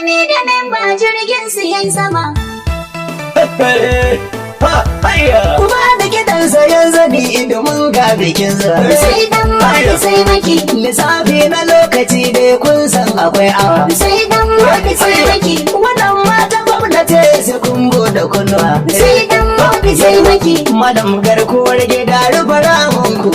malami da memba jirgin su yayi sama. Kuma da kiɗan sayan zani domin ga bikin zane. Sai dan modi sai maki. Lissafi na lokaci dai kun san akwai awa. Sai dan modi sai maki. Wannan mata gwamnati sai kun bude kunnuwa. Sai dan modi sai maki. Madam garkuwar gida rufe ramun ku.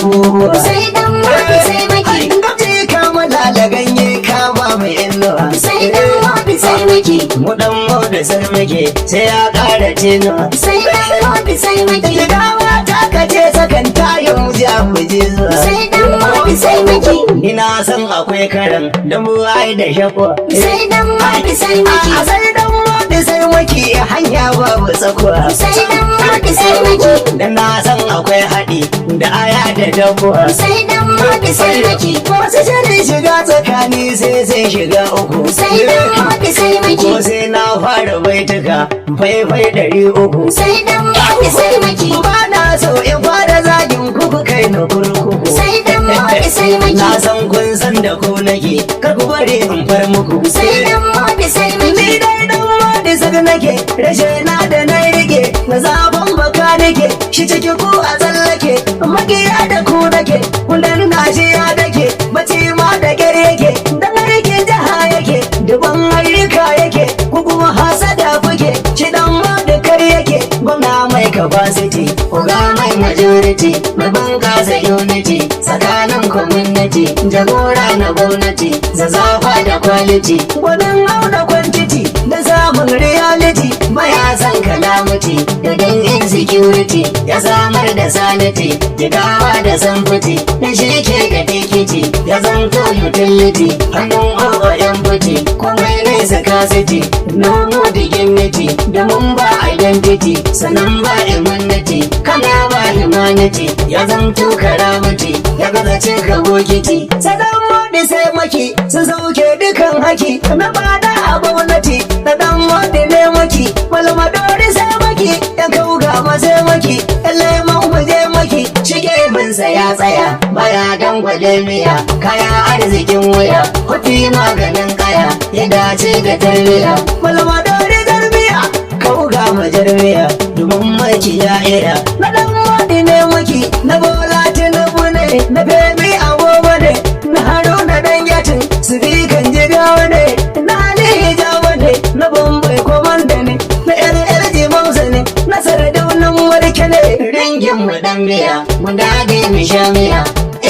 Sai dan modi sai maki. Gaji kama da ganye kama mai inuwa. Sai dan modi sai maki. Mu dan modi sai muke sai ya ƙara tinuwa. Sai dan modi sai maki. Jigawa ta kace sakan tayin ja mu je zuwa. Sai dan modi sai maki. Ina san akwai karan da mu ai da shakwa. Sai dan modi sai maki. A sai dan modi sai maki hanya babu tsakwa. Sai dan modi sai maki. Da na san akwai haɗi da aya da dabuwa. Sai dan modi sai maki. Wasu shirin shiga tsakani sai shiga uku. Sai dan modi sai maki. Ko sai na fara baituka faifai 300. Sai dan modi sai maki. Ba na so in fara zagin kuku kai na kurkuku. Sai dan modi sai maki. Na san kun san da ku nake kar ku bari in far muku. Sai dan modi sai maki. Ni dai dan modi sag nake rashe na da na rike na zaban baka nake shi ciki ku a tsallake magiya da ku nake kullun na shi ya dake mace ma da gare yake dan rike jaha yake duban ayyuka yake ku kuma hasada kuke shi dan modi kar yake gwamna mai capacity uga mai majority mai bangasa unity tsakanin community jagora na gwamnati zazzafa da quality gwanin auna quantity da samun reality baya san calamity da dan insecurity ya samar da sanity jigawa da samfuti da shi ke ga tikiti ya zanto utility hannun yan futi komai ne scarcity no more dignity da mun ba identity sanan ba immunity kana ba humanity ya zanto karamity ya gaza cika bokiti sanan modi sai maki su sauke dukan haki na bada a gwamnati na dan modi ne maki malmadori sai maki ya kauga ma sai maki lemon waje maki shige binsa ya tsaya baya dangwale miya kaya arzikin wuya kwafi maganin kaya ya dace ga tarbiya malmadori tarbiya kauga ma jarmiya domin maki ya iya na dan modi ne maki na bola tinubu ne na femi agogo ne na haruna dan yatin su bi kan jigawa ne na alihi jawa ne na bambai komanda ne na LLG mausa ne na saradaunan warke ne ringin mu dan biya mu dage mu sha miya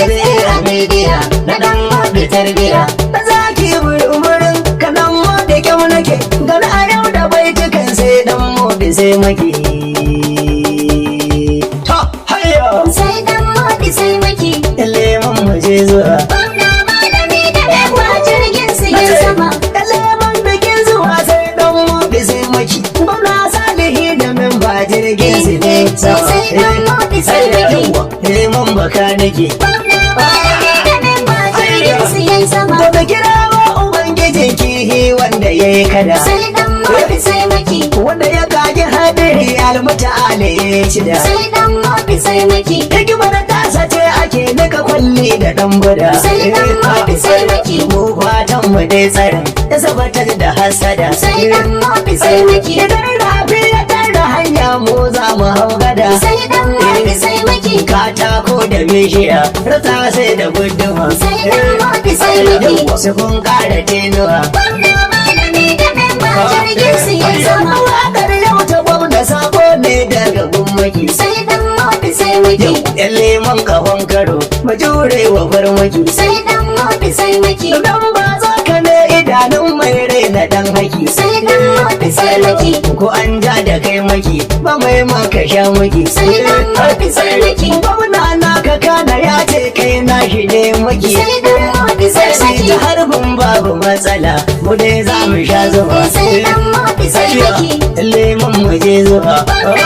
a media na dan modi tarbiya na zaki murmurin ka dan modi kyau nake gana a yau da baitukan sai dan modi sai maki ta hayya Sai dan modi sai maki. lemon mu je zuwa Gwamna malami da memba jirgin su yayi sama. lemon bikin zuwa sai dan modi sai maki gwamna salihi da memba jirgin su ne Sai dan modi sai maki. lemon baka nake Gwamna malami da memba jirgin su yayi sama. to da kirawa ubangijin kihi wanda yayi kada Sai dan modi sai maki. wanda ya kaji hadiri almuta'ala ya ci da Sai dan modi sai maki. hikimar tasa ce ake nika kwalli da dan buda Sai dan modi sai maki. mu fatan mu dai tsarin ya sabatar da hasada Sai dan modi sai maki. idan lafiya da hanya mu za mu hau gada Sai dan modi sai maki. katako da bishiya rata sai da guduma Sai dan modi sai maki. su kun kara tenuwa Gwamna malami da memba jirgin su yayi sama. wakar yau ta gwamna sako ne daga gummaki Sai dan modi sai maki. yan lemon kafan karo mu jure wa farmaki Sai dan modi sai maki. dan ba za ka ne idanun mai rai na dan haki Sai dan modi sai maki. ko an ja da kai maki ba mai maka sha maki Sai dan modi sai maki. gwamna na ka kana ya ce kai na shi ne maki Sai dan modi sai maki. ta harbin babu matsala mu dai za mu sha zuwa Sai dan modi sai maki. lemon mu je zuwa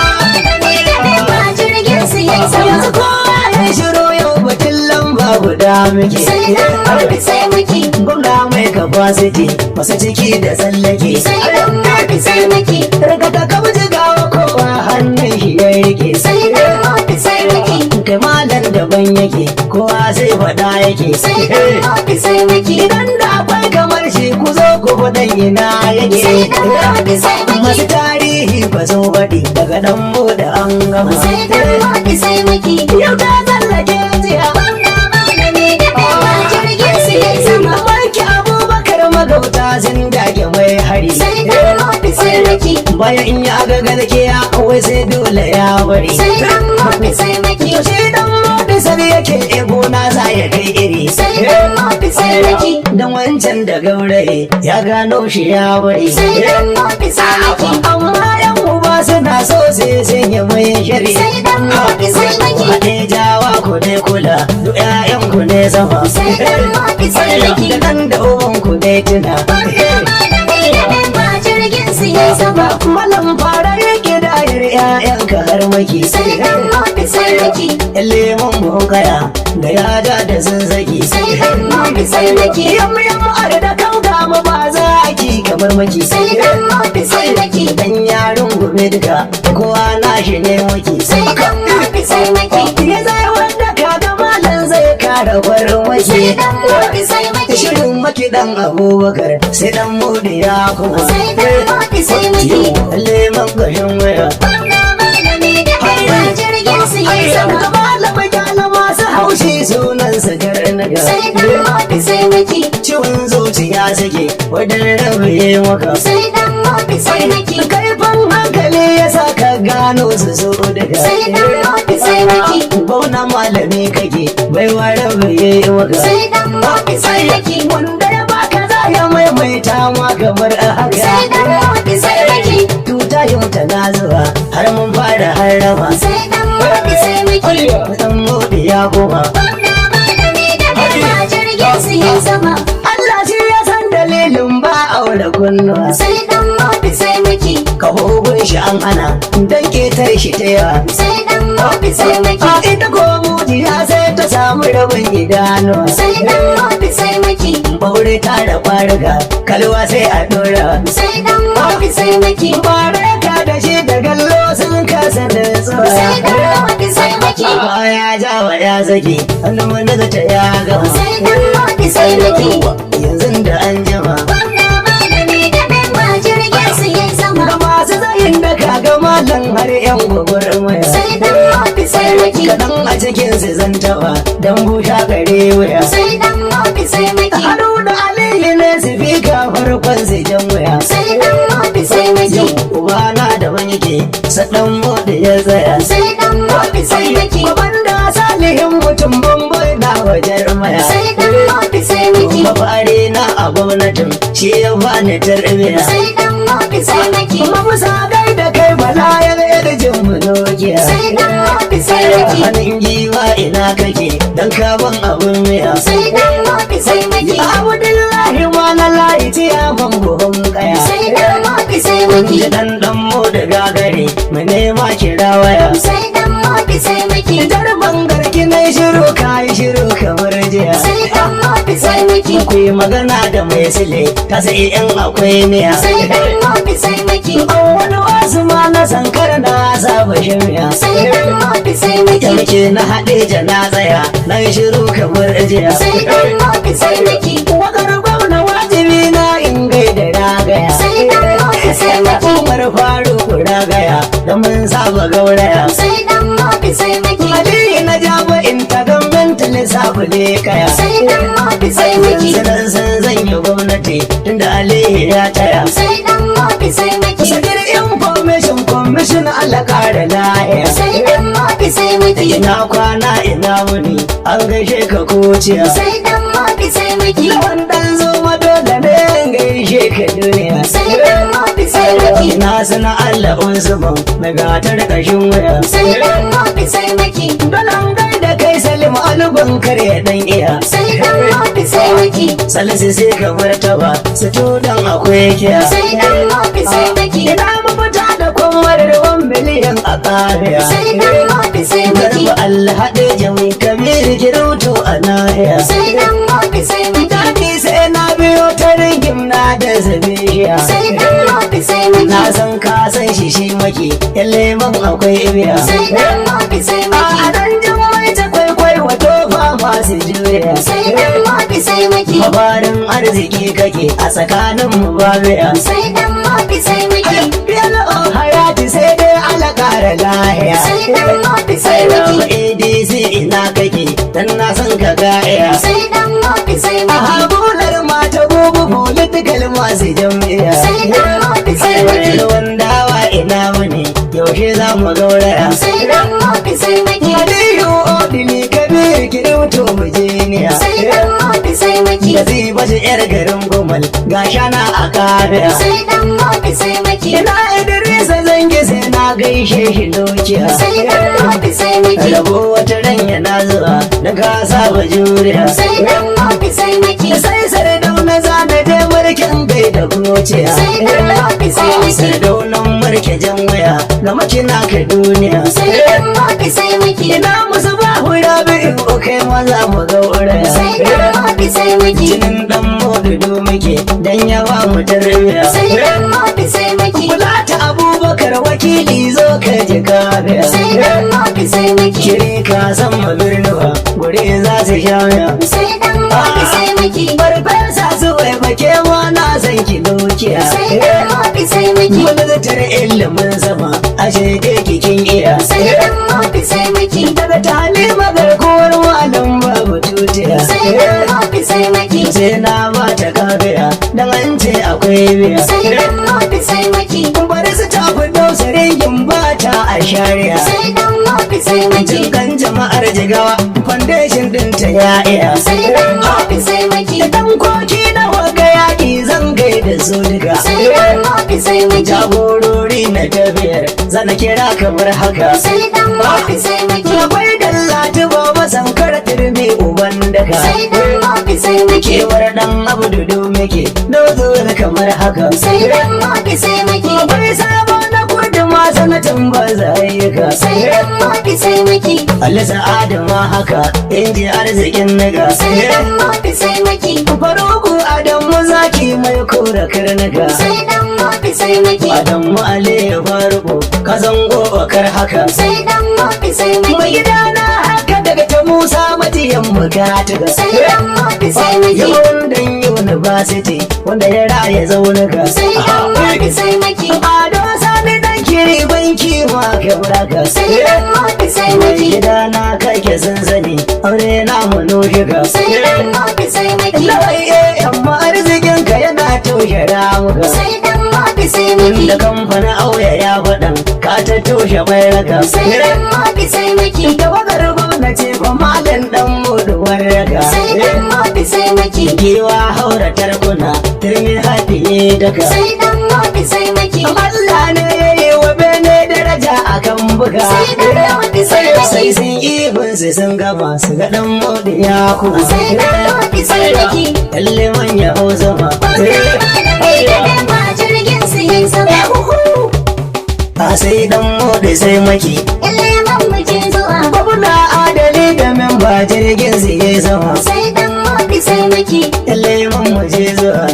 Malami da memba jirgin su yayi sama. yanzu kowa ya shiro yau batun lamba guda muke Sai dan modi sai maki. gwamna mai capacity masu ciki da tsallake Sai dan modi sai maki. rikata kama jigawa kowa hannun shi ya rike Sai dan modi sai maki. kai malam daban yake kowa sai faɗa yake Sai dan modi sai maki. idan da akwai kamar shi ku zo ku faɗan ina yake. Sai dan modi sai maki. Masu tarihi ba sun faɗi daga ɗan da an gama. Sai dan modi sai maki. Yau ta tsallake jiya. Gwamna malami da baiwa jirgin su yayi sama. Barki Abubakar magauta sun dage mai hari. Sai dan modi sai maki. Bayan in ya ga gaskiya wai sai dole ya bari. Sai dan modi sai maki. To shi dan modi sai yake ego na za ya kai iri. Sai dan modi sai maki. Dan wancan da gauraye ya gano shi ya bari. Sai dan modi sai maki. Amma yan uba suna so sai sun yi mai shari. Sai dan modi sai maki. Haɗe jawa ku ne kula duk ƴaƴan ku ne sama. Sai dan modi sai maki. Da ɗan da uban ku ne tuna. Gwamna malami da baiwa jirgin su yayi sama. Malam fara yake dayar ƴaƴanka har maki. Sai dan modi sai maki. Lemon bukaya da yaja da zanzagi. Sai dan modi sai maki. Yamma yamma are da kauka ma ba za ki kamar maki. Sai dan modi sai maki. Dan yaron gobe duka kowa na shi ne maki. Sai dan modi sai maki. Ya zai wanda kaga malam zai kara farin maki. Sai dan modi sai maki. Shirin maki dan Abubakar sai dan Mudi ya kuma. Sai dan modi sai maki. Lemon gashin waya. Gwamna malami da baiwa jirgin su yayi sama. Ga malamai kyala masu haushi sunan sa karnaga. Sai dan modi sai maki. Ciwon zuciya sake wajen rabu ya maka. Sai dan modi sai maki. Kaifin hankali ya sa ka gano su so daga. Sai dan modi sai maki. Bauna malami kake baiwa rabu ya maka. Sai dan modi sai maki. Wanda ya baka za ya maimaita ma kamar a haka. Sai dan modi sai maki. Tuta yau ta na zuwa har mun fara harama. Sai dan modi sai maki. Dan Mudi ya koma. Gwamna malami da baiwa jirgin su yayi sama. Allah shi ya san dalilin ba aure kunnuwa. Sai dan modi sai maki. Ka hogun shi an hana dan ketar shi ta yawa. Sai dan modi sai maki. A ita ko mujiya sai ta samu rabin idanuwa. Sai dan modi sai maki. Baure ta da kwariga kalwa sai a dora. Sai dan modi sai maki. Bare ka da shi da gallo sun kasa da tsoya. Sai dan modi sai maki. Ya jawa ya zaki hannun wanda ta ya gama. Sai dan modi sai maki. Yanzu da an jima. Gwamna malami da baiwa jirgin su yayi sama. Da masu zayin da kaga malam har yan gwagwarmaya. Sai dan modi sai maki. Kaɗan a cikin su zan taɓa don busha gare wuya. Sai dan modi sai maki. Haru da Aliyu ne su fi ka farkon su jan wuya. Sai dan modi sai maki. Ubana da wani yake saɗan Mudi ya tsaya. Sai dan modi sai maki. Baban da salihin mutum bambai na wajen maya. Sai dan modi sai maki. Mafari na a gwamnatin shi ya bani tarbiyya. Sai dan modi sai maki. Kuma musa gai da kai bala ya yarjin mu nokiya. Sai dan modi sai maki. Hannun giwa ina kake dan kaban abun miya. Sai dan modi sai maki. Abdullahi ma na layi tiya ban buhun kaya. Sai dan modi sai maki. Da dan mu da gagare mu nema kira waya. Sai dan modi sai maki. Jar bangarki na shiru kai shiru kamar jiya. Sai dan modi sai maki. Ku yi magana da mai sile ta sai in akwai miya. Sai dan modi sai maki. An wani wasu ma na sankar na saba shirya. Sai dan modi sai maki. Yauke na haɗe jana tsaya na yi shiru kamar jiya. Sai dan modi sai maki. Wakar gwamna wajibi na in gaida ragaya. Sai dan modi sai maki. Umar Faruk ragaya da mun saba gauraya. Sai dan modi sai maki. Aliyu na jaba in ta gwamnati lissafi ne kaya. Sai dan modi sai maki. Sanan san zan yi gwamnati tunda Aliyu ya taya. Sai dan modi sai maki. Sagir information commission Allah kara lahiya. Sai dan modi sai maki. Ina kwana ina wuni an gaishe ka kociya. Sai dan modi sai maki. Lawan dan zo dole ne in gaishe ka duniya. Sai dan modi sai maki. Ina sana Allah Usman na gatar kashin waya. Sai dan modi sai maki. Dalan gaida kai Salim Alban kare dan iya. Sai dan modi sai maki. Salisu sai ka martaba su tudan akwai kiya. Sai dan modi sai maki. Ina mafita da kwamar ruwan miliyan a kariya. Sai dan modi sai maki. Garba Allah haɗe jami kabir girutu a nahiya. Sai dan modi sai maki. Daki sai na biyo ta rigim na da zabiya. Sai dan modi sai maki. Na san ka san shi maki yan leman akwai ibiya. Sai dan modi sai maki. A dan jin mai ta kwaikwai wato ba masu juya. Sai dan modi sai maki. mafarin arziki kake a tsakanin mu babiya sai dan modi sai miki yalo hayati sai dai ala kara lahiya sai dan modi sai miki ADC ina kake dan na san ka gaya sai dan modi sai a miki habular mata bubu political masu jam'iyya sai dan modi sai miki ruwan dawa ina wani yaushe za mu gauraya sai dan modi sai miki Aliyu Odili Kabir Kiruto Mujiniya sai dan modi sai miki da zai bashi yar garin Gomal ga shana a kafiya sai dan modi sai miki ina Idrisa zangi sai na gaishe shi dokiya sai dan modi sai miki rabo wata ran yana zuwa da ka saba juriya sai dan modi sai miki sai sardauna zana je mulkin gai da gociya sai dan modi sai miki sardaunan mulke jan waya ga makina ka duniya sai dan modi sai miki ina musu ba hura biyu kai maza mu gauraya sai dan modi sai miki jinin dan modudu muke dan yawa mu tarbiya sai dan modi sai miki kula ta abubakar wakili zo ka ji kafiya sai dan modi sai miki kiri ka san mu birnuwa guri za su sha wuya sai dan modi sai miki farfesa su wai bake ma na san ki dukiya sai dan modi sai miki Manazatar ilimin sama a shege kikin iya sai dan modi sai miki daga talima garkuwar malam babu tutiya sai dan modi sai miki sai na ba ta kafiya dan an ce akwai biya sai dan modi sai miki bari su tafi dausarin yin bata a shari'a sai dan modi sai miki kan jama'ar jigawa foundation din ta ya iya sai dan modi sai miki dan koki na waga yaki zan gaida su duka sai dan modi sai miki jagorori na tafiyar zana kira kamar haka sai dan modi sai miki akwai dallati baba sankar turmi uban daga sai dan modi sai miki kewar dan abu dudu muke dozo kamar haka sai dan modi sai miki akwai sabon na kudu ma sanatin ba zayyuka sai dan modi sai miki Allah sa'adu ma haka inji arzikin naga sai dan modi sai miki faruku adamu zaki mai kora karnuka sai dan modi sai miki adamu aliyu faruku ka zango bakar haka sai dan modi sai mai miki gidana haka daga ta musa matiyan mukatuka sai dan modi sai miki yawan dan university wanda ya raya zaunuka sai dan modi sai miki ado sani dan kiri banki ma kabraka sai dan modi sai mai miki gidana kake sun sani aure na mu shiga sai dan modi sai miki lawai amma arzikin ka yana toshe ramuka sai dan modi sai miki da kamfanin auya ya faɗan ka ta toshe mai raka sai dan modi sai miki da wakar gwamnati ba malam dan muduwar raka sai dan modi sai miki giwa haura tarkuna turmi haɗi daga sai dan modi sai miki Allah ne ya yi wa bene daraja a kan buga sai dan modi sai miki sai sun ihun su sun gama su ga dan modi ya kuma sai dan modi sai miki lalle manya hau zama jirgin su yin sama a sai dan modi sai maki ilimin muke zuwa babuna adali da memba jirgin su yi zama sai dan modi sai miki lalle mun mu je zuwa